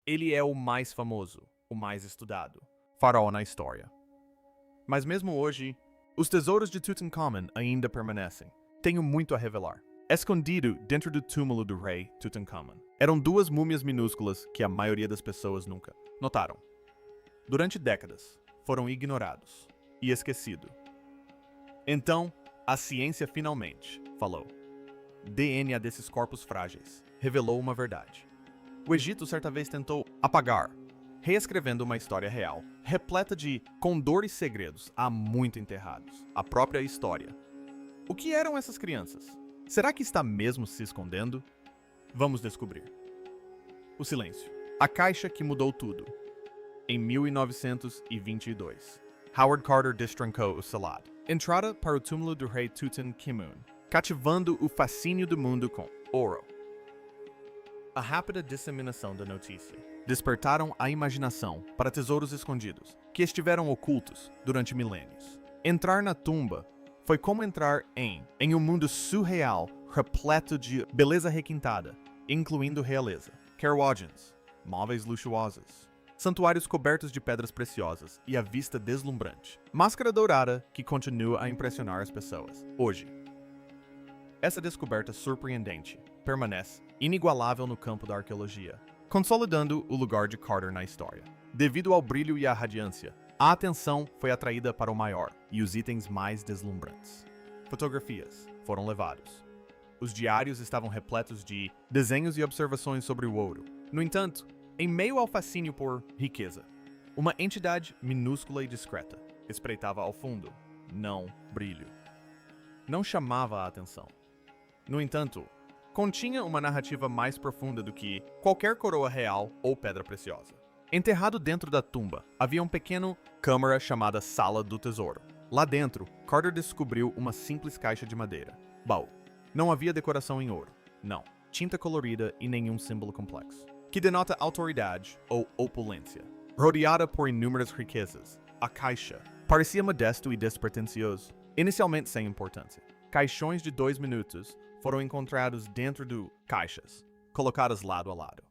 Ele é o mais famoso, o mais estudado, faraó na história. Mas mesmo hoje, os tesouros de Tutankhamun ainda permanecem. Tenho muito a revelar. Escondido dentro do túmulo do rei Tutankhamun eram duas múmias minúsculas que a maioria das pessoas nunca notaram. Durante décadas, foram ignorados e esquecidos. Então, a ciência finalmente falou. DNA desses corpos frágeis revelou uma verdade. O Egito certa vez tentou apagar, reescrevendo uma história real, repleta de condores segredos há muito enterrados. A própria história. O que eram essas crianças? Será que está mesmo se escondendo? Vamos descobrir. O silêncio. A caixa que mudou tudo. Em 1922, Howard Carter destrancou o Salad. Entrada para o túmulo do rei Tutankhamun, cativando o fascínio do mundo com ouro. A rápida disseminação da notícia despertaram a imaginação para tesouros escondidos que estiveram ocultos durante milênios. Entrar na tumba foi como entrar em um mundo surreal repleto de beleza requintada, incluindo realeza, carruagens, móveis luxuosos, santuários cobertos de pedras preciosas e a vista deslumbrante. Máscara dourada que continua a impressionar as pessoas hoje. Essa descoberta surpreendente permanece inigualável no campo da arqueologia, consolidando o lugar de Carter na história. Devido ao brilho e à radiância, a atenção foi atraída para o maior e os itens mais deslumbrantes. Fotografias foram levados. Os diários estavam repletos de desenhos e observações sobre o ouro. No entanto, em meio ao fascínio por riqueza, uma entidade minúscula e discreta espreitava ao fundo, não brilho. Não chamava a atenção. No entanto, continha uma narrativa mais profunda do que qualquer coroa real ou pedra preciosa. Enterrado dentro da tumba, havia uma pequena câmara chamada Sala do Tesouro. Lá dentro, Carter descobriu uma simples caixa de madeira. Baú. Não havia decoração em ouro. Não. Tinta colorida e nenhum símbolo complexo, que denota autoridade ou opulência. Rodeada por inúmeras riquezas, a caixa parecia modesto e despretensioso, inicialmente sem importância. Caixões de 2 minutos foram encontrados dentro de caixas, colocadas lado a lado.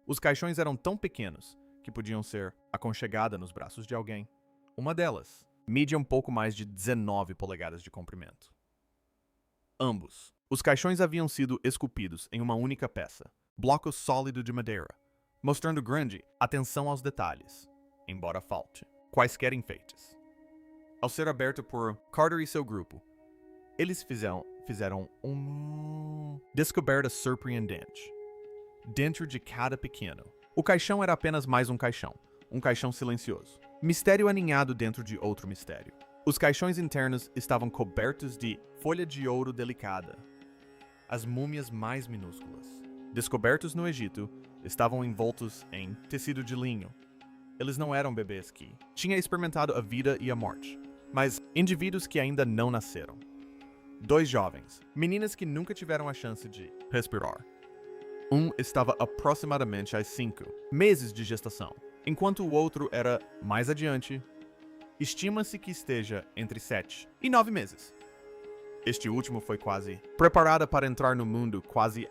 Os caixões eram tão pequenos que podiam ser aconchegadas nos braços de alguém. Uma delas media um pouco mais de 19 polegadas de comprimento. Ambos. Os caixões haviam sido esculpidos em uma única peça, bloco sólido de madeira, mostrando grande atenção aos detalhes, embora falte quaisquer enfeites. Ao ser aberto por Carter e seu grupo, eles fizeram uma descoberta surpreendente. Dentro de cada pequeno, o caixão era apenas mais um caixão silencioso. Mistério aninhado dentro de outro mistério. Os caixões internos estavam cobertos de folha de ouro delicada. As múmias mais minúsculas, descobertos no Egito, estavam envoltos em tecido de linho. Eles não eram bebês que tinham experimentado a vida e a morte, mas indivíduos que ainda não nasceram. 2 jovens, meninas que nunca tiveram a chance de respirar. Um estava aproximadamente às 5 meses de gestação, enquanto o outro era mais adiante. Estima-se que esteja entre 7 e 9 meses. Este último foi quase preparada para entrar no mundo quase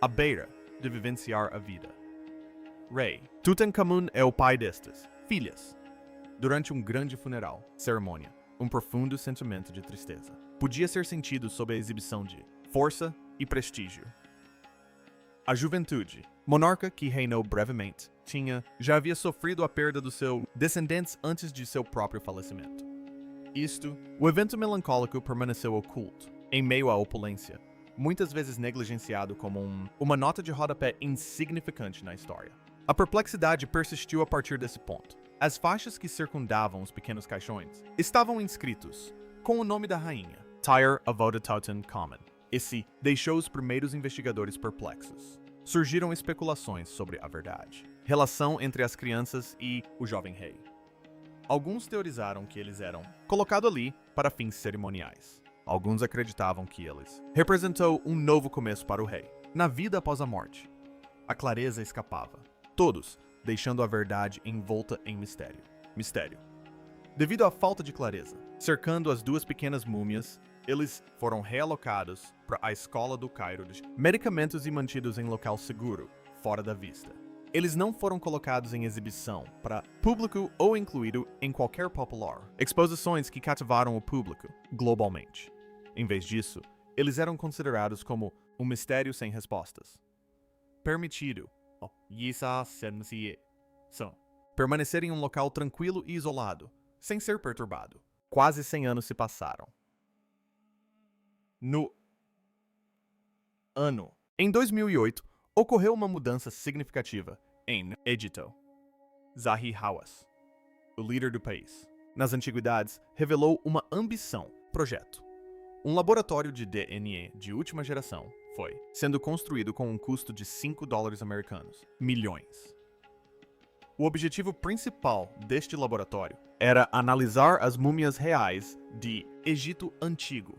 à beira de vivenciar a vida. Rei Tutankhamun é o pai destas filhas. Durante um grande funeral, cerimônia, um profundo sentimento de tristeza podia ser sentido sob a exibição de força e prestígio. A juventude, monarca que reinou brevemente, já havia sofrido a perda dos seus descendentes antes de seu próprio falecimento. O evento melancólico permaneceu oculto, em meio à opulência, muitas vezes negligenciado como uma nota de rodapé insignificante na história. A perplexidade persistiu a partir desse ponto. As faixas que circundavam os pequenos caixões estavam inscritos com o nome da rainha, Tyre Avoda Tutankhamun. Esse deixou os primeiros investigadores perplexos. Surgiram especulações sobre a verdade, relação entre as crianças e o jovem rei. Alguns teorizaram que eles eram colocados ali para fins cerimoniais. Alguns acreditavam que eles representou um novo começo para o rei, na vida após a morte. A clareza escapava, todos deixando a verdade envolta em mistério. Devido à falta de clareza, cercando as 2 pequenas múmias, eles foram realocados para a escola do Cairo de medicamentos e mantidos em local seguro, fora da vista. Eles não foram colocados em exibição para público ou incluído em qualquer popular exposições que cativaram o público globalmente. Em vez disso, eles eram considerados como um mistério sem respostas. Permitido permanecer em um local tranquilo e isolado, sem ser perturbado. Quase 100 anos se passaram. No ano em 2008, ocorreu uma mudança significativa em Egito. Zahi Hawass, o líder do país, nas antiguidades, revelou uma ambição, projeto. Um laboratório de DNA de última geração foi sendo construído com um custo de $5 americanos, milhões. O objetivo principal deste laboratório era analisar as múmias reais de Egito Antigo.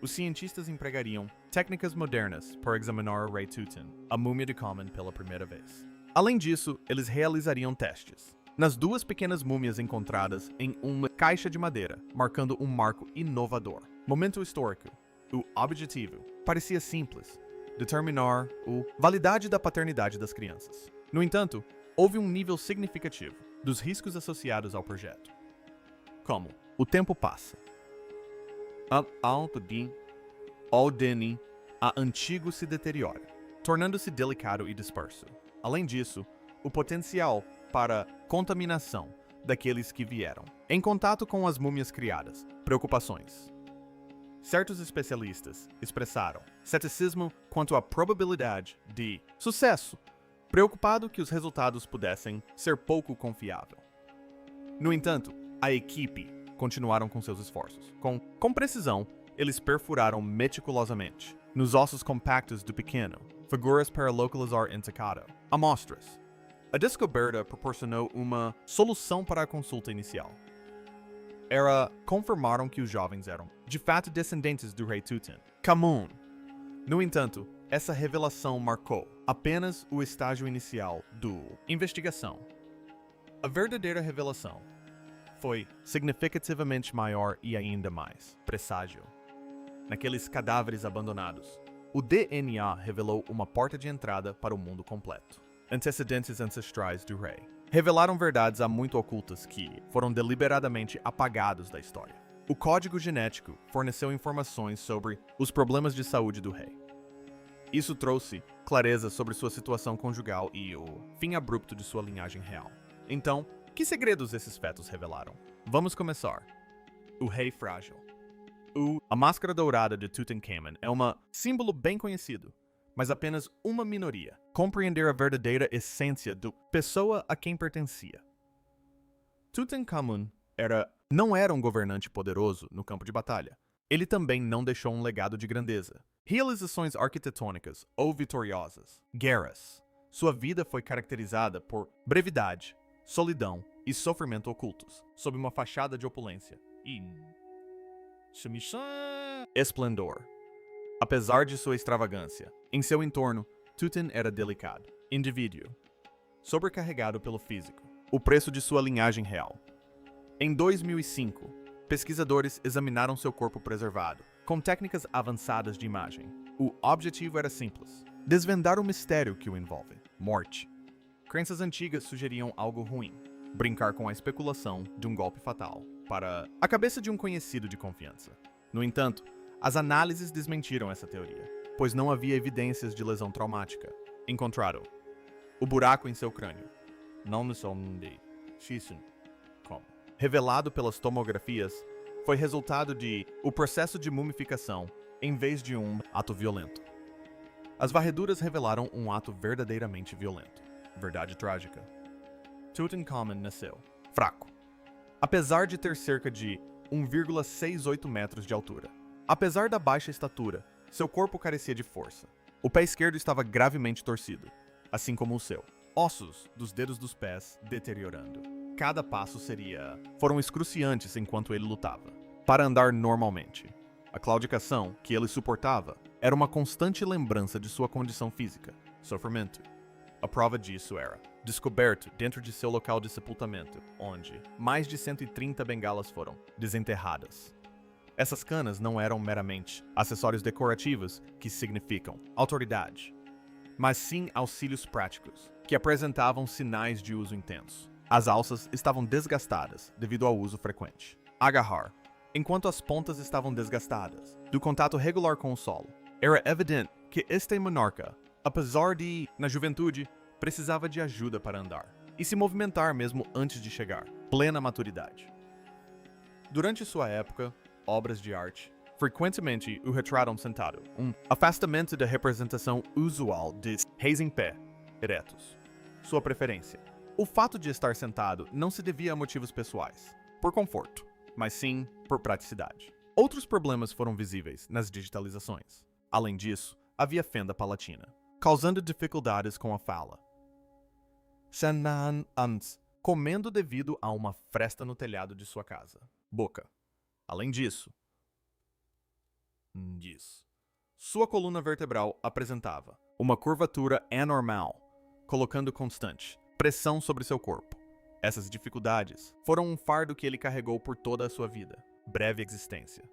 Os cientistas empregariam técnicas modernas para examinar o rei Tutankhamun, a múmia de Common, pela primeira vez. Além disso, eles realizariam testes nas duas pequenas múmias encontradas em uma caixa de madeira, marcando um marco inovador. Momento histórico. O objetivo parecia simples: determinar a validade da paternidade das crianças. No entanto, houve um nível significativo dos riscos associados ao projeto. Como o tempo passa. O DNA antigo se deteriora, tornando-se delicado e disperso. Além disso, o potencial para contaminação daqueles que vieram em contato com as múmias criadas. Preocupações. Certos especialistas expressaram ceticismo quanto à probabilidade de sucesso, preocupado que os resultados pudessem ser pouco confiável. No entanto, a equipe continuaram com seus esforços. Com precisão, eles perfuraram meticulosamente, nos ossos compactos do pequeno, figuras para localizar intacado, amostras. A descoberta proporcionou uma solução para a consulta inicial. Confirmaram que os jovens eram, de fato, descendentes do rei Tutankhamun. No entanto, essa revelação marcou apenas o estágio inicial da investigação. A verdadeira revelação foi significativamente maior e ainda mais presságio. Naqueles cadáveres abandonados, o DNA revelou uma porta de entrada para o mundo completo. Antecedentes ancestrais do rei revelaram verdades há muito ocultas que foram deliberadamente apagados da história. O código genético forneceu informações sobre os problemas de saúde do rei. Isso trouxe clareza sobre sua situação conjugal e o fim abrupto de sua linhagem real. Então, que segredos esses fetos revelaram? Vamos começar. O rei frágil. A máscara dourada de Tutankhamun é um símbolo bem conhecido, mas apenas uma minoria compreender a verdadeira essência da pessoa a quem pertencia. Tutankhamun não era um governante poderoso no campo de batalha. Ele também não deixou um legado de grandeza, realizações arquitetônicas ou vitoriosas, guerras. Sua vida foi caracterizada por brevidade, solidão e sofrimento ocultos, sob uma fachada de opulência e esplendor. Apesar de sua extravagância, em seu entorno, Tutankhamun era delicado, indivíduo, sobrecarregado pelo físico, o preço de sua linhagem real. Em 2005, pesquisadores examinaram seu corpo preservado, com técnicas avançadas de imagem. O objetivo era simples: desvendar o mistério que o envolve, morte. Crenças antigas sugeriam algo ruim, brincar com a especulação de um golpe fatal para a cabeça de um conhecido de confiança. No entanto, as análises desmentiram essa teoria, pois não havia evidências de lesão traumática. Encontraram o buraco em seu crânio, revelado pelas tomografias, foi resultado de o processo de mumificação em vez de um ato violento. As varreduras revelaram um ato verdadeiramente violento. Verdade trágica. Tutankhamun nasceu fraco, apesar de ter cerca de 1,68 metros de altura. Apesar da baixa estatura, seu corpo carecia de força. O pé esquerdo estava gravemente torcido, assim como o seu. Ossos dos dedos dos pés deteriorando. Cada passo foram excruciantes enquanto ele lutava, para andar normalmente. A claudicação que ele suportava era uma constante lembrança de sua condição física, sofrimento. A prova disso era descoberto dentro de seu local de sepultamento, onde mais de 130 bengalas foram desenterradas. Essas canas não eram meramente acessórios decorativos que significam autoridade, mas sim auxílios práticos. que apresentavam sinais de uso intenso. As alças estavam desgastadas devido ao uso frequente. Agarrar. Enquanto as pontas estavam desgastadas, do contato regular com o solo, era evidente que este monarca, apesar de, na juventude, precisava de ajuda para andar e se movimentar mesmo antes de chegar, plena maturidade. Durante sua época, obras de arte frequentemente o retratam sentado, afastamento da representação usual de reis em pé, eretos. Sua preferência. O fato de estar sentado não se devia a motivos pessoais, por conforto, mas sim por praticidade. Outros problemas foram visíveis nas digitalizações. Além disso, havia fenda palatina, causando dificuldades com a fala. Comendo devido a uma fresta no telhado de sua casa. Boca. Além disso, sua coluna vertebral apresentava uma curvatura anormal, colocando constante pressão sobre seu corpo. Essas dificuldades foram um fardo que ele carregou por toda a sua vida, breve existência.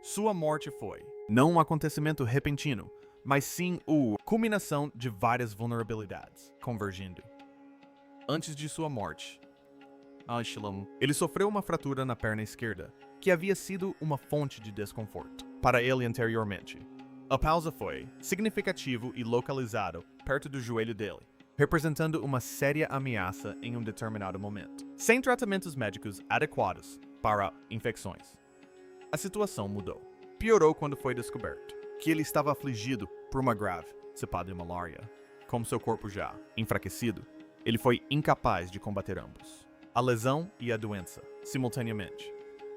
Sua morte foi, não um acontecimento repentino, mas sim a culminação de várias vulnerabilidades, convergindo. Antes de sua morte, ele sofreu uma fratura na perna esquerda, que havia sido uma fonte de desconforto para ele anteriormente. A pausa foi significativo e localizado perto do joelho dele, representando uma séria ameaça em um determinado momento, sem tratamentos médicos adequados para infecções. A situação mudou. Piorou quando foi descoberto que ele estava afligido por uma grave cepa de malária. Com seu corpo já enfraquecido, ele foi incapaz de combater ambos, a lesão e a doença, simultaneamente.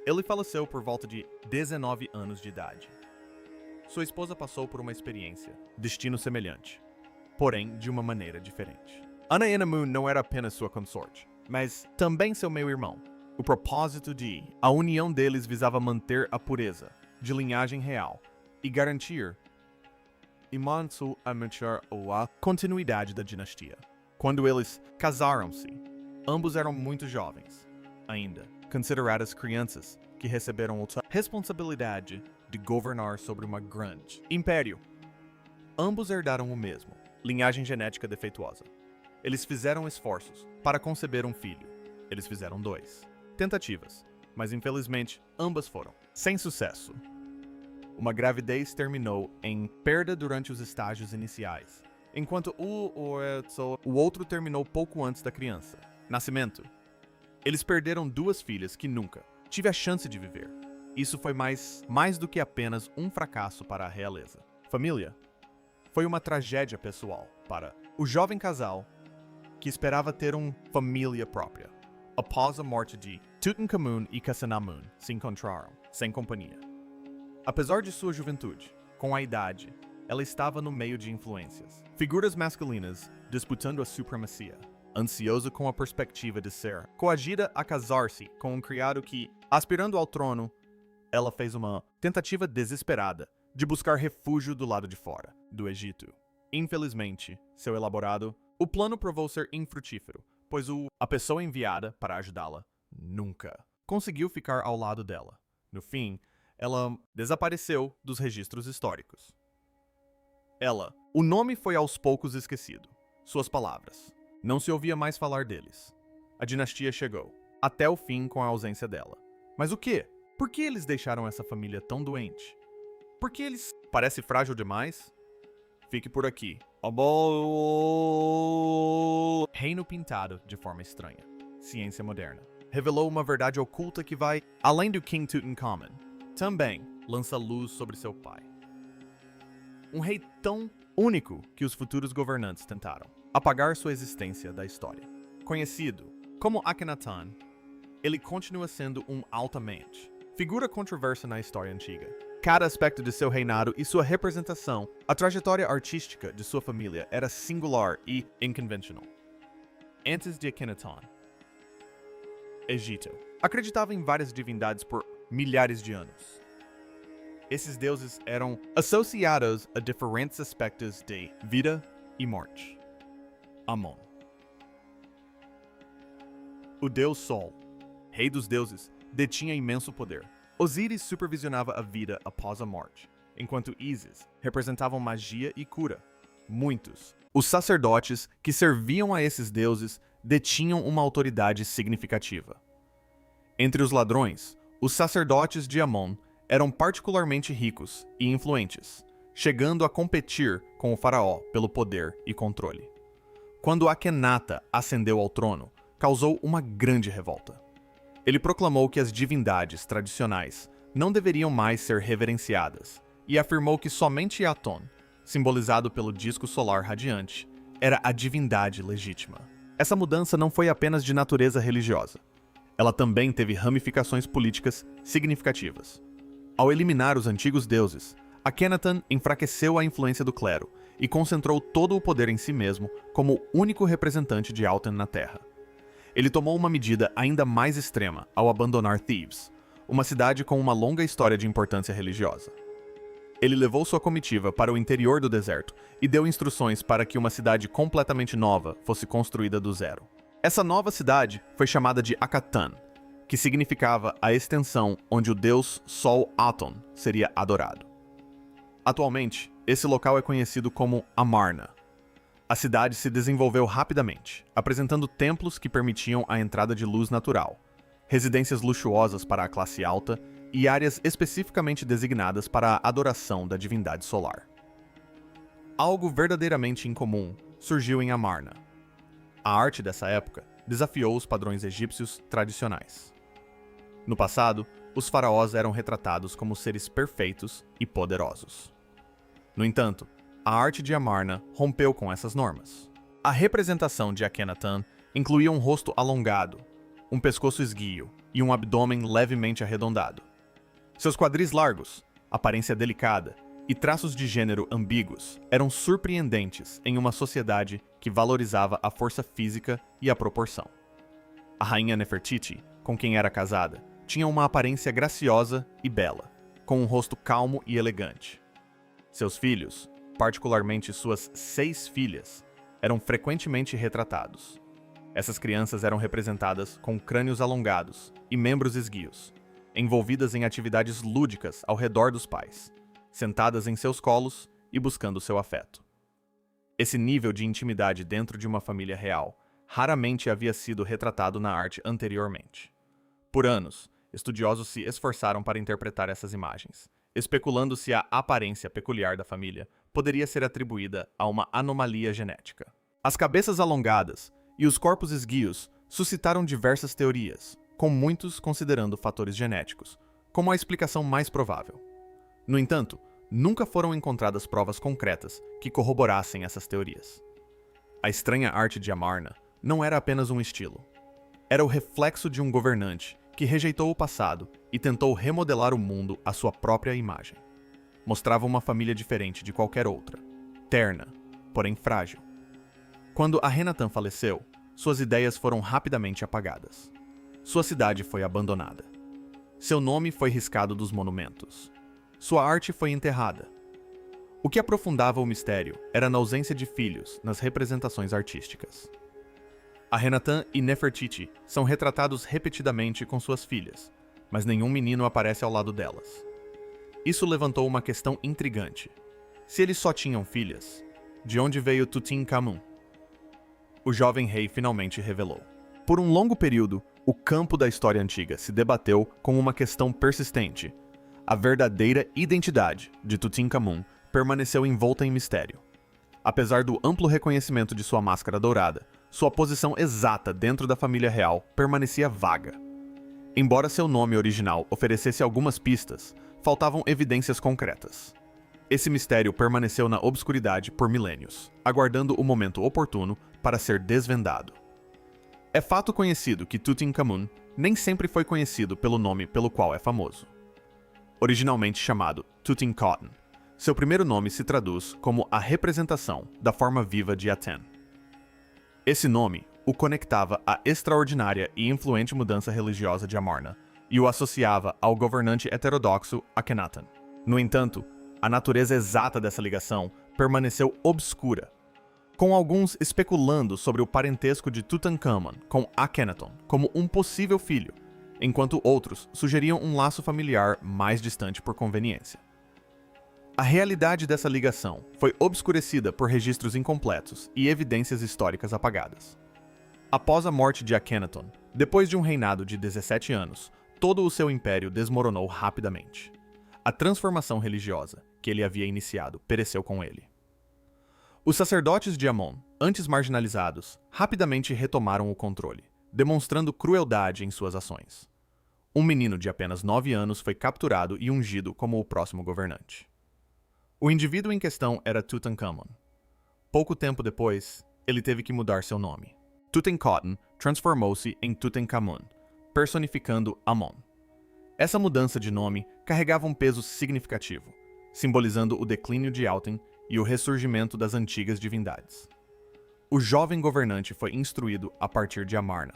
Ele faleceu por volta de 19 anos de idade. Sua esposa passou por uma experiência, destino semelhante, porém de uma maneira diferente. Anainamun não era apenas sua consorte, mas também seu meio-irmão. O propósito de a união deles visava manter a pureza de linhagem real e garantir a continuidade da dinastia. Quando eles casaram-se, ambos eram muito jovens, ainda consideradas crianças que receberam a responsabilidade de governar sobre uma grande império. Ambos herdaram o mesmo, linhagem genética defeituosa. Eles fizeram esforços para conceber um filho. Eles fizeram 2 tentativas, mas infelizmente ambas foram sem sucesso. Uma gravidez terminou em perda durante os estágios iniciais, enquanto o outro terminou pouco antes da criança. Nascimento. Eles perderam 2 filhas que nunca tive a chance de viver. Isso foi mais do que apenas um fracasso para a realeza. Família. Foi uma tragédia pessoal para o jovem casal que esperava ter uma família própria. Após a morte de Tutankhamun e Khasanamun se encontraram, sem companhia. Apesar de sua juventude, com a idade, ela estava no meio de influências. Figuras masculinas disputando a supremacia. Ansiosa com a perspectiva de ser coagida a casar-se com um criado que, aspirando ao trono, ela fez uma tentativa desesperada de buscar refúgio do lado de fora, do Egito. Infelizmente, o plano provou ser infrutífero, pois a pessoa enviada para ajudá-la nunca conseguiu ficar ao lado dela. No fim, ela desapareceu dos registros históricos. O nome foi aos poucos esquecido. Suas palavras. Não se ouvia mais falar deles. A dinastia chegou, até o fim com a ausência dela. Mas o quê? Por que eles deixaram essa família tão doente? Por que eles... Parece frágil demais? Fique por aqui. Reino pintado de forma estranha. Ciência moderna. Revelou uma verdade oculta que vai além do King Tutankhamun. Também lança luz sobre seu pai. Um rei tão único que os futuros governantes tentaram apagar sua existência da história. Conhecido como Akhenaten, ele continua sendo altamente figura controversa na história antiga. Cada aspecto de seu reinado e sua representação, a trajetória artística de sua família era singular e inconvencional. Antes de Akhenaten, Egito acreditava em várias divindades por milhares de anos. Esses deuses eram associados a diferentes aspectos de vida e morte. Amon. O deus Sol, rei dos deuses, detinha imenso poder. Osíris supervisionava a vida após a morte, enquanto Ísis representavam magia e cura. Muitos Os sacerdotes que serviam a esses deuses detinham uma autoridade significativa. Entre os ladrões, os sacerdotes de Amon eram particularmente ricos e influentes, chegando a competir com o faraó pelo poder e controle. Quando Akhenaten ascendeu ao trono, causou uma grande revolta. Ele proclamou que as divindades tradicionais não deveriam mais ser reverenciadas e afirmou que somente Aton, simbolizado pelo disco solar radiante, era a divindade legítima. Essa mudança não foi apenas de natureza religiosa. Ela também teve ramificações políticas significativas. Ao eliminar os antigos deuses, Akhenaten enfraqueceu a influência do clero e concentrou todo o poder em si mesmo como o único representante de Aten na Terra. Ele tomou uma medida ainda mais extrema ao abandonar Thebes, uma cidade com uma longa história de importância religiosa. Ele levou sua comitiva para o interior do deserto e deu instruções para que uma cidade completamente nova fosse construída do zero. Essa nova cidade foi chamada de Akatan, que significava a extensão onde o deus Sol Aton seria adorado. Atualmente, esse local é conhecido como Amarna. A cidade se desenvolveu rapidamente, apresentando templos que permitiam a entrada de luz natural, residências luxuosas para a classe alta e áreas especificamente designadas para a adoração da divindade solar. Algo verdadeiramente incomum surgiu em Amarna. A arte dessa época desafiou os padrões egípcios tradicionais. No passado, os faraós eram retratados como seres perfeitos e poderosos. No entanto, a arte de Amarna rompeu com essas normas. A representação de Akhenaten incluía um rosto alongado, um pescoço esguio e um abdômen levemente arredondado. Seus quadris largos, aparência delicada e traços de gênero ambíguos eram surpreendentes em uma sociedade que valorizava a força física e a proporção. A rainha Nefertiti, com quem era casada, tinha uma aparência graciosa e bela, com um rosto calmo e elegante. Seus filhos, particularmente suas 6 filhas, eram frequentemente retratados. Essas crianças eram representadas com crânios alongados e membros esguios, envolvidas em atividades lúdicas ao redor dos pais, sentadas em seus colos e buscando seu afeto. Esse nível de intimidade dentro de uma família real raramente havia sido retratado na arte anteriormente. Por anos, estudiosos se esforçaram para interpretar essas imagens, especulando se a aparência peculiar da família poderia ser atribuída a uma anomalia genética. As cabeças alongadas e os corpos esguios suscitaram diversas teorias, com muitos considerando fatores genéticos, como a explicação mais provável. No entanto, nunca foram encontradas provas concretas que corroborassem essas teorias. A estranha arte de Amarna não era apenas um estilo. Era o reflexo de um governante que rejeitou o passado e tentou remodelar o mundo à sua própria imagem. Mostrava uma família diferente de qualquer outra, terna, porém frágil. Quando Akhenaten faleceu, suas ideias foram rapidamente apagadas. Sua cidade foi abandonada. Seu nome foi riscado dos monumentos. Sua arte foi enterrada. O que aprofundava o mistério era na ausência de filhos nas representações artísticas. Akhenaten e Nefertiti são retratados repetidamente com suas filhas, mas nenhum menino aparece ao lado delas. Isso levantou uma questão intrigante. Se eles só tinham filhas, de onde veio Tutankhamun? O jovem rei finalmente revelou. Por um longo período, o campo da história antiga se debateu com uma questão persistente. A verdadeira identidade de Tutankhamun permaneceu envolta em mistério. Apesar do amplo reconhecimento de sua máscara dourada, sua posição exata dentro da família real permanecia vaga. Embora seu nome original oferecesse algumas pistas, faltavam evidências concretas. Esse mistério permaneceu na obscuridade por milênios, aguardando o momento oportuno para ser desvendado. É fato conhecido que Tutankhamun nem sempre foi conhecido pelo nome pelo qual é famoso. Originalmente chamado Tutankhaten, seu primeiro nome se traduz como a representação da forma viva de Aten. Esse nome o conectava à extraordinária e influente mudança religiosa de Amarna e o associava ao governante heterodoxo Akhenaten. No entanto, a natureza exata dessa ligação permaneceu obscura, com alguns especulando sobre o parentesco de Tutankhamun com Akhenaton como um possível filho, enquanto outros sugeriam um laço familiar mais distante por conveniência. A realidade dessa ligação foi obscurecida por registros incompletos e evidências históricas apagadas. Após a morte de Akhenaton, depois de um reinado de 17 anos, todo o seu império desmoronou rapidamente. A transformação religiosa que ele havia iniciado pereceu com ele. Os sacerdotes de Amon, antes marginalizados, rapidamente retomaram o controle, demonstrando crueldade em suas ações. Um menino de apenas 9 anos foi capturado e ungido como o próximo governante. O indivíduo em questão era Tutankhamon. Pouco tempo depois, ele teve que mudar seu nome. Tutankhaten transformou-se em Tutankhamun, personificando Amon. Essa mudança de nome carregava um peso significativo, simbolizando o declínio de Alten e o ressurgimento das antigas divindades. O jovem governante foi instruído a partir de Amarna.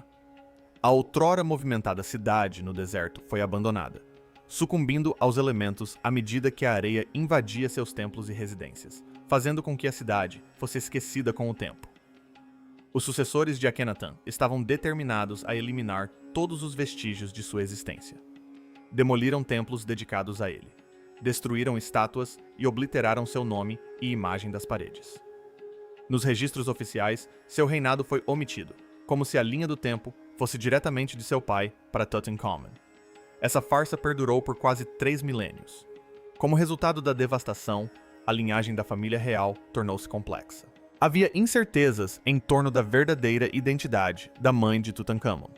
A outrora movimentada cidade no deserto foi abandonada, sucumbindo aos elementos à medida que a areia invadia seus templos e residências, fazendo com que a cidade fosse esquecida com o tempo. Os sucessores de Akhenaten estavam determinados a eliminar todos os vestígios de sua existência. Demoliram templos dedicados a ele, destruíram estátuas e obliteraram seu nome e imagem das paredes. Nos registros oficiais, seu reinado foi omitido, como se a linha do tempo fosse diretamente de seu pai para Tutankhamun. Essa farsa perdurou por quase 3 milênios. Como resultado da devastação, a linhagem da família real tornou-se complexa. Havia incertezas em torno da verdadeira identidade da mãe de Tutankhamon.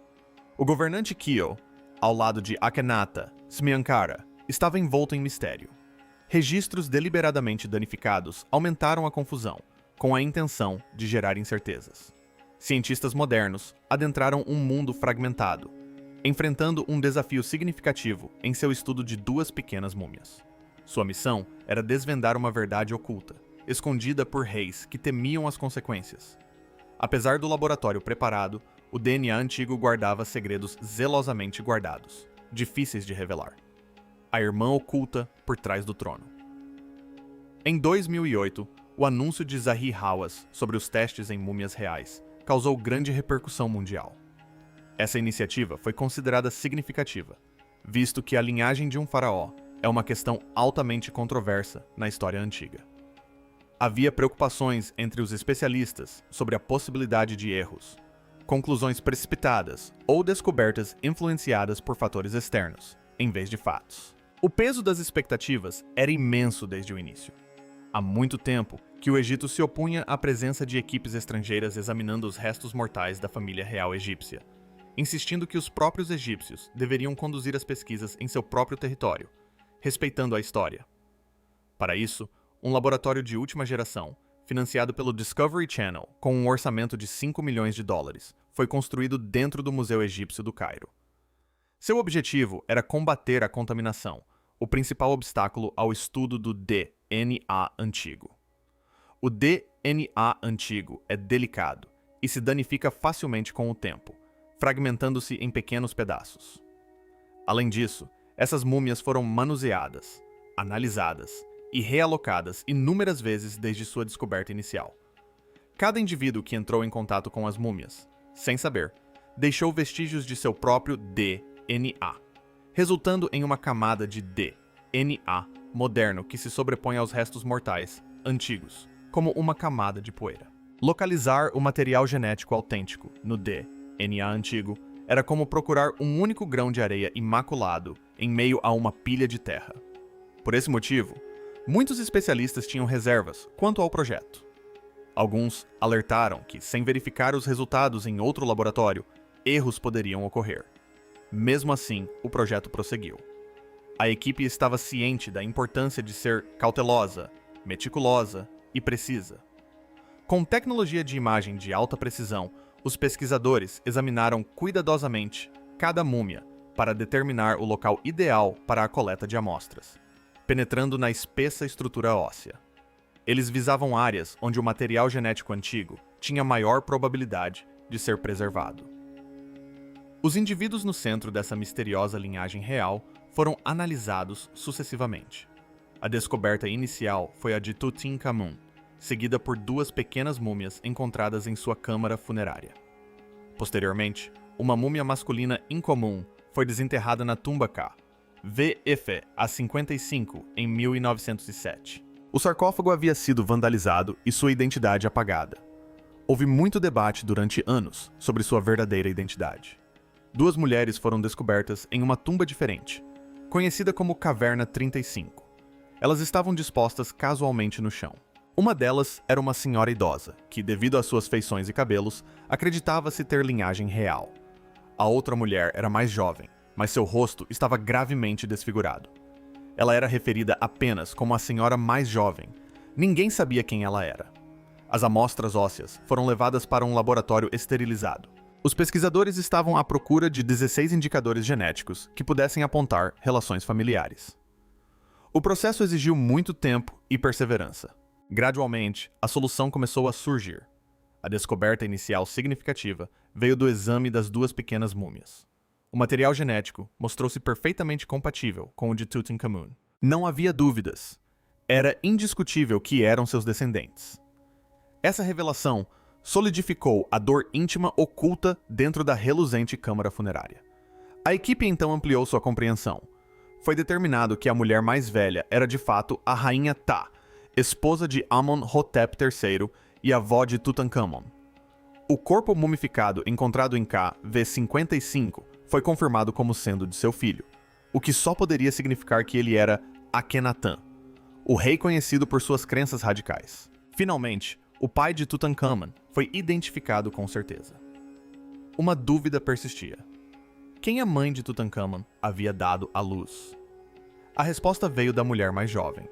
O governante Kio, ao lado de Akhenata, Smiankara, estava envolto em mistério. Registros deliberadamente danificados aumentaram a confusão, com a intenção de gerar incertezas. Cientistas modernos adentraram um mundo fragmentado, enfrentando um desafio significativo em seu estudo de 2 pequenas múmias. Sua missão era desvendar uma verdade oculta, escondida por reis que temiam as consequências. Apesar do laboratório preparado, o DNA antigo guardava segredos zelosamente guardados, difíceis de revelar. A irmã oculta por trás do trono. Em 2008, o anúncio de Zahi Hawass sobre os testes em múmias reais causou grande repercussão mundial. Essa iniciativa foi considerada significativa, visto que a linhagem de um faraó é uma questão altamente controversa na história antiga. Havia preocupações entre os especialistas sobre a possibilidade de erros, conclusões precipitadas ou descobertas influenciadas por fatores externos, em vez de fatos. O peso das expectativas era imenso desde o início. Há muito tempo que o Egito se opunha à presença de equipes estrangeiras examinando os restos mortais da família real egípcia, insistindo que os próprios egípcios deveriam conduzir as pesquisas em seu próprio território, respeitando a história. Para isso, um laboratório de última geração, financiado pelo Discovery Channel com um orçamento de 5 milhões de dólares, foi construído dentro do Museu Egípcio do Cairo. Seu objetivo era combater a contaminação, o principal obstáculo ao estudo do DNA antigo. O DNA antigo é delicado e se danifica facilmente com o tempo, fragmentando-se em pequenos pedaços. Além disso, essas múmias foram manuseadas, analisadas e realocadas inúmeras vezes desde sua descoberta inicial. Cada indivíduo que entrou em contato com as múmias, sem saber, deixou vestígios de seu próprio DNA, resultando em uma camada de DNA moderno que se sobrepõe aos restos mortais antigos, como uma camada de poeira. Localizar o material genético autêntico no DNA antigo era como procurar um único grão de areia imaculado em meio a uma pilha de terra. Por esse motivo, muitos especialistas tinham reservas quanto ao projeto. Alguns alertaram que, sem verificar os resultados em outro laboratório, erros poderiam ocorrer. Mesmo assim, o projeto prosseguiu. A equipe estava ciente da importância de ser cautelosa, meticulosa e precisa. Com tecnologia de imagem de alta precisão, os pesquisadores examinaram cuidadosamente cada múmia para determinar o local ideal para a coleta de amostras, penetrando na espessa estrutura óssea. Eles visavam áreas onde o material genético antigo tinha maior probabilidade de ser preservado. Os indivíduos no centro dessa misteriosa linhagem real foram analisados sucessivamente. A descoberta inicial foi a de Tutankhamun, seguida por 2 pequenas múmias encontradas em sua câmara funerária. Posteriormente, uma múmia masculina incomum foi desenterrada na tumba K, VF a 55 em 1907. O sarcófago havia sido vandalizado e sua identidade apagada. Houve muito debate durante anos sobre sua verdadeira identidade. Duas mulheres foram descobertas em uma tumba diferente, conhecida como Caverna 35. Elas estavam dispostas casualmente no chão. Uma delas era uma senhora idosa, que, devido às suas feições e cabelos, acreditava-se ter linhagem real. A outra mulher era mais jovem, mas seu rosto estava gravemente desfigurado. Ela era referida apenas como a senhora mais jovem. Ninguém sabia quem ela era. As amostras ósseas foram levadas para um laboratório esterilizado. Os pesquisadores estavam à procura de 16 indicadores genéticos que pudessem apontar relações familiares. O processo exigiu muito tempo e perseverança. Gradualmente, a solução começou a surgir. A descoberta inicial significativa veio do exame das duas pequenas múmias. O material genético mostrou-se perfeitamente compatível com o de Tutankhamun. Não havia dúvidas. Era indiscutível que eram seus descendentes. Essa revelação solidificou a dor íntima oculta dentro da reluzente câmara funerária. A equipe então ampliou sua compreensão. Foi determinado que a mulher mais velha era de fato a rainha Tá, esposa de Amenhotep III e avó de Tutankhamon. O corpo mumificado encontrado em KV-55 foi confirmado como sendo de seu filho, o que só poderia significar que ele era Akhenaten, o rei conhecido por suas crenças radicais. Finalmente, o pai de Tutankhamon foi identificado com certeza. Uma dúvida persistia. Quem a mãe de Tutankhamon havia dado à luz? A resposta veio da mulher mais jovem.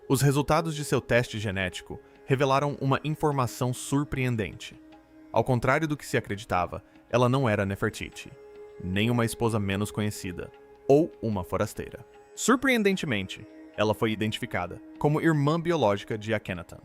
Os resultados de seu teste genético revelaram uma informação surpreendente. Ao contrário do que se acreditava, ela não era Nefertiti, nem uma esposa menos conhecida, ou uma forasteira. Surpreendentemente, ela foi identificada como irmã biológica de Akhenaten,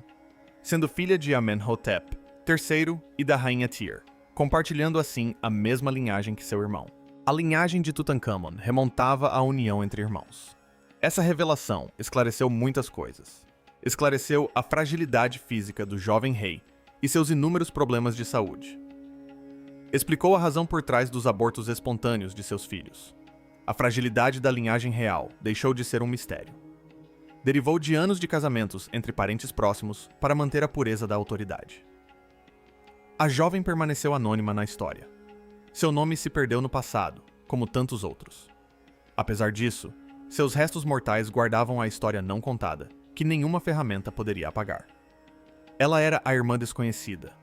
sendo filha de Amenhotep III e da rainha Tyr, compartilhando assim a mesma linhagem que seu irmão. A linhagem de Tutankhamon remontava à união entre irmãos. Essa revelação esclareceu muitas coisas. Esclareceu a fragilidade física do jovem rei e seus inúmeros problemas de saúde. Explicou a razão por trás dos abortos espontâneos de seus filhos. A fragilidade da linhagem real deixou de ser um mistério. Derivou de anos de casamentos entre parentes próximos para manter a pureza da autoridade. A jovem permaneceu anônima na história. Seu nome se perdeu no passado, como tantos outros. Apesar disso, seus restos mortais guardavam a história não contada, que nenhuma ferramenta poderia apagar. Ela era a irmã desconhecida,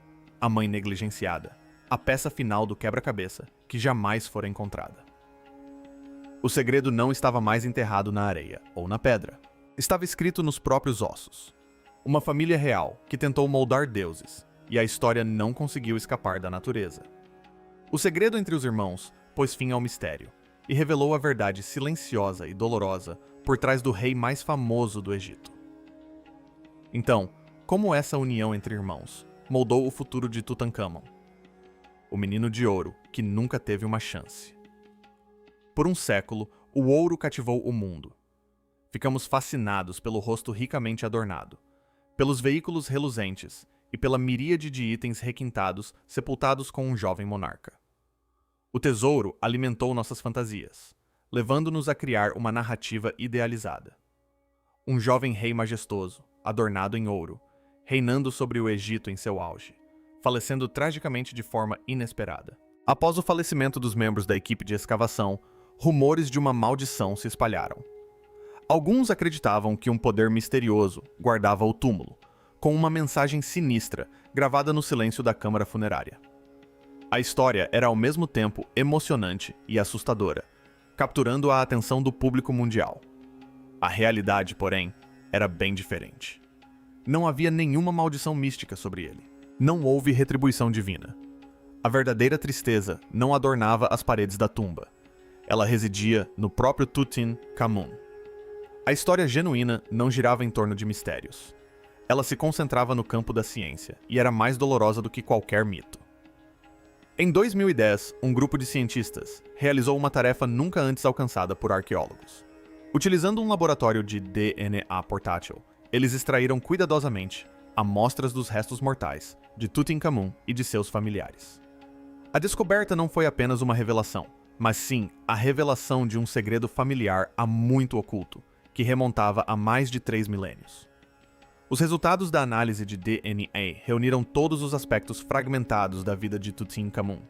a mãe negligenciada, a peça final do quebra-cabeça que jamais fora encontrada. O segredo não estava mais enterrado na areia ou na pedra. Estava escrito nos próprios ossos. Uma família real que tentou moldar deuses, e a história não conseguiu escapar da natureza. O segredo entre os irmãos pôs fim ao mistério e revelou a verdade silenciosa e dolorosa por trás do rei mais famoso do Egito. Então, como essa união entre irmãos moldou o futuro de Tutankhamon? O menino de ouro que nunca teve uma chance. Por um século, o ouro cativou o mundo. Ficamos fascinados pelo rosto ricamente adornado, pelos veículos reluzentes e pela miríade de itens requintados sepultados com um jovem monarca. O tesouro alimentou nossas fantasias, levando-nos a criar uma narrativa idealizada. Um jovem rei majestoso, adornado em ouro, reinando sobre o Egito em seu auge, falecendo tragicamente de forma inesperada. Após o falecimento dos membros da equipe de escavação, rumores de uma maldição se espalharam. Alguns acreditavam que um poder misterioso guardava o túmulo, com uma mensagem sinistra gravada no silêncio da câmara funerária. A história era ao mesmo tempo emocionante e assustadora, capturando a atenção do público mundial. A realidade, porém, era bem diferente. Não havia nenhuma maldição mística sobre ele. Não houve retribuição divina. A verdadeira tristeza não adornava as paredes da tumba. Ela residia no próprio Tutankhamun. A história genuína não girava em torno de mistérios. Ela se concentrava no campo da ciência e era mais dolorosa do que qualquer mito. Em 2010, um grupo de cientistas realizou uma tarefa nunca antes alcançada por arqueólogos. Utilizando um laboratório de DNA portátil, eles extraíram cuidadosamente amostras dos restos mortais de Tutankhamun e de seus familiares. A descoberta não foi apenas uma revelação, mas sim a revelação de um segredo familiar há muito oculto, que remontava a mais de 3 milênios. Os resultados da análise de DNA reuniram todos os aspectos fragmentados da vida de Tutankhamun,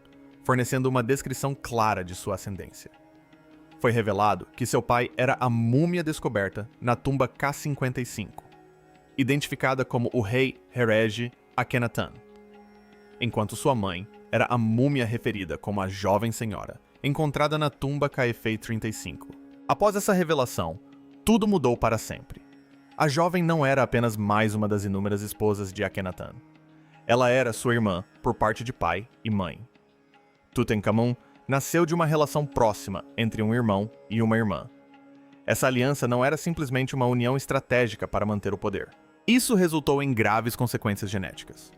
fornecendo uma descrição clara de sua ascendência. Foi revelado que seu pai era a múmia descoberta na tumba K55, identificada como o rei Herege Akhenaten, enquanto sua mãe era a múmia referida como a jovem senhora, encontrada na tumba KF35. Após essa revelação, tudo mudou para sempre. A jovem não era apenas mais uma das inúmeras esposas de Akhenaten. Ela era sua irmã por parte de pai e mãe. Tutankhamun nasceu de uma relação próxima entre um irmão e uma irmã. Essa aliança não era simplesmente uma união estratégica para manter o poder. Isso resultou em graves consequências genéticas.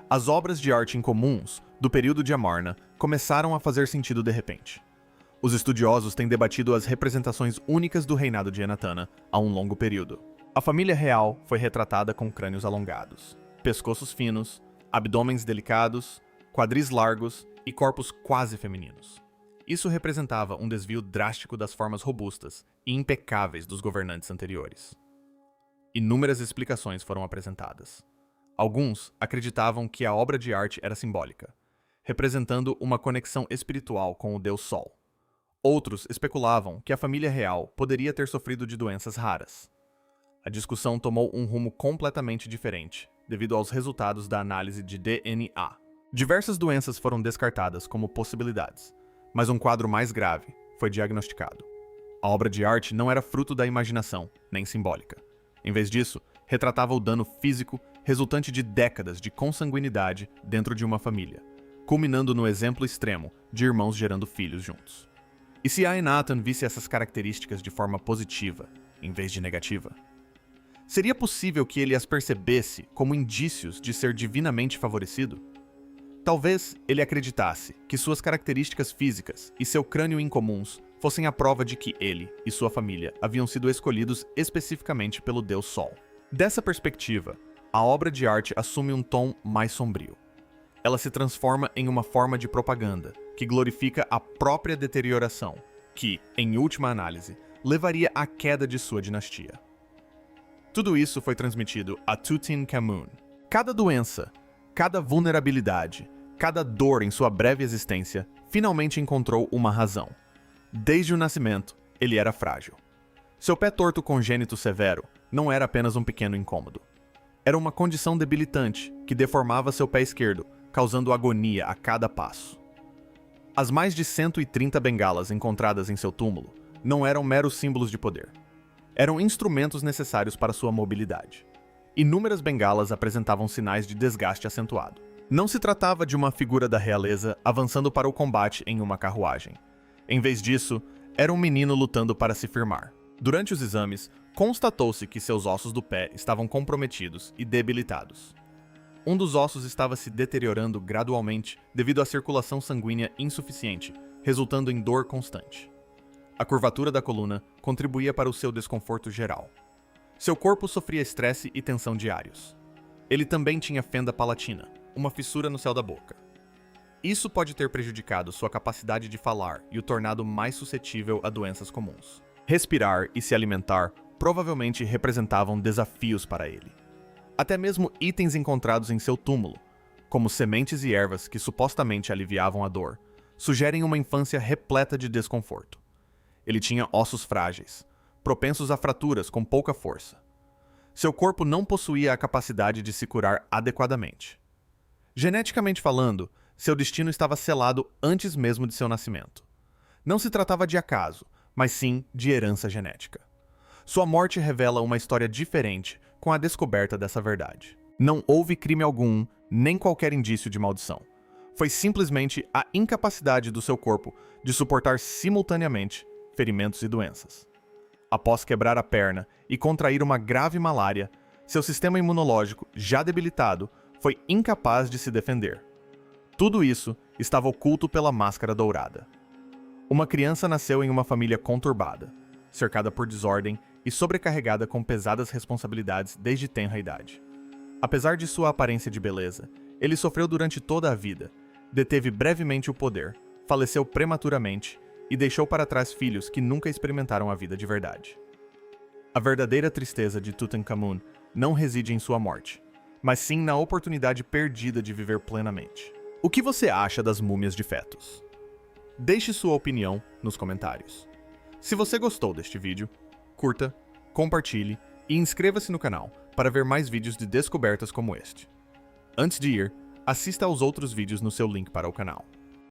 As obras de arte incomuns do período de Amarna começaram a fazer sentido de repente. Os estudiosos têm debatido as representações únicas do reinado de Enatana há um longo período. A família real foi retratada com crânios alongados, pescoços finos, abdômenes delicados, quadris largos e corpos quase femininos. Isso representava um desvio drástico das formas robustas e impecáveis dos governantes anteriores. Inúmeras explicações foram apresentadas. Alguns acreditavam que a obra de arte era simbólica, representando uma conexão espiritual com o deus Sol. Outros especulavam que a família real poderia ter sofrido de doenças raras. A discussão tomou um rumo completamente diferente, devido aos resultados da análise de DNA. Diversas doenças foram descartadas como possibilidades, mas um quadro mais grave foi diagnosticado. A obra de arte não era fruto da imaginação, nem simbólica. Em vez disso, retratava o dano físico resultante de décadas de consanguinidade dentro de uma família, culminando no exemplo extremo de irmãos gerando filhos juntos. E se Akhenaten visse essas características de forma positiva, em vez de negativa? Seria possível que ele as percebesse como indícios de ser divinamente favorecido? Talvez ele acreditasse que suas características físicas e seu crânio incomuns fossem a prova de que ele e sua família haviam sido escolhidos especificamente pelo Deus Sol. Dessa perspectiva, a obra de arte assume um tom mais sombrio. Ela se transforma em uma forma de propaganda que glorifica a própria deterioração, que, em última análise, levaria à queda de sua dinastia. Tudo isso foi transmitido a Tutankhamun. Cada doença, cada vulnerabilidade, cada dor em sua breve existência finalmente encontrou uma razão. Desde o nascimento, ele era frágil. Seu pé torto congênito severo não era apenas um pequeno incômodo. Era uma condição debilitante que deformava seu pé esquerdo, causando agonia a cada passo. As mais de 130 bengalas encontradas em seu túmulo não eram meros símbolos de poder. Eram instrumentos necessários para sua mobilidade. Inúmeras bengalas apresentavam sinais de desgaste acentuado. Não se tratava de uma figura da realeza avançando para o combate em uma carruagem. Em vez disso, era um menino lutando para se firmar. Durante os exames, constatou-se que seus ossos do pé estavam comprometidos e debilitados. Um dos ossos estava se deteriorando gradualmente devido à circulação sanguínea insuficiente, resultando em dor constante. A curvatura da coluna contribuía para o seu desconforto geral. Seu corpo sofria estresse e tensão diários. Ele também tinha fenda palatina, uma fissura no céu da boca. Isso pode ter prejudicado sua capacidade de falar e o tornado mais suscetível a doenças comuns. Respirar e se alimentar provavelmente representavam desafios para ele. Até mesmo itens encontrados em seu túmulo, como sementes e ervas que supostamente aliviavam a dor, sugerem uma infância repleta de desconforto. Ele tinha ossos frágeis, propensos a fraturas com pouca força. Seu corpo não possuía a capacidade de se curar adequadamente. Geneticamente falando, seu destino estava selado antes mesmo de seu nascimento. Não se tratava de acaso, mas sim de herança genética. Sua morte revela uma história diferente com a descoberta dessa verdade. Não houve crime algum, nem qualquer indício de maldição. Foi simplesmente a incapacidade do seu corpo de suportar simultaneamente ferimentos e doenças. Após quebrar a perna e contrair uma grave malária, seu sistema imunológico, já debilitado, foi incapaz de se defender. Tudo isso estava oculto pela máscara dourada. Uma criança nasceu em uma família conturbada, cercada por desordem e sobrecarregada com pesadas responsabilidades desde tenra idade. Apesar de sua aparência de beleza, ele sofreu durante toda a vida, deteve brevemente o poder, faleceu prematuramente e deixou para trás filhos que nunca experimentaram a vida de verdade. A verdadeira tristeza de Tutankhamun não reside em sua morte, mas sim na oportunidade perdida de viver plenamente. O que você acha das múmias de fetos? Deixe sua opinião nos comentários. Se você gostou deste vídeo, curta, compartilhe e inscreva-se no canal para ver mais vídeos de descobertas como este. Antes de ir, assista aos outros vídeos no seu link para o canal.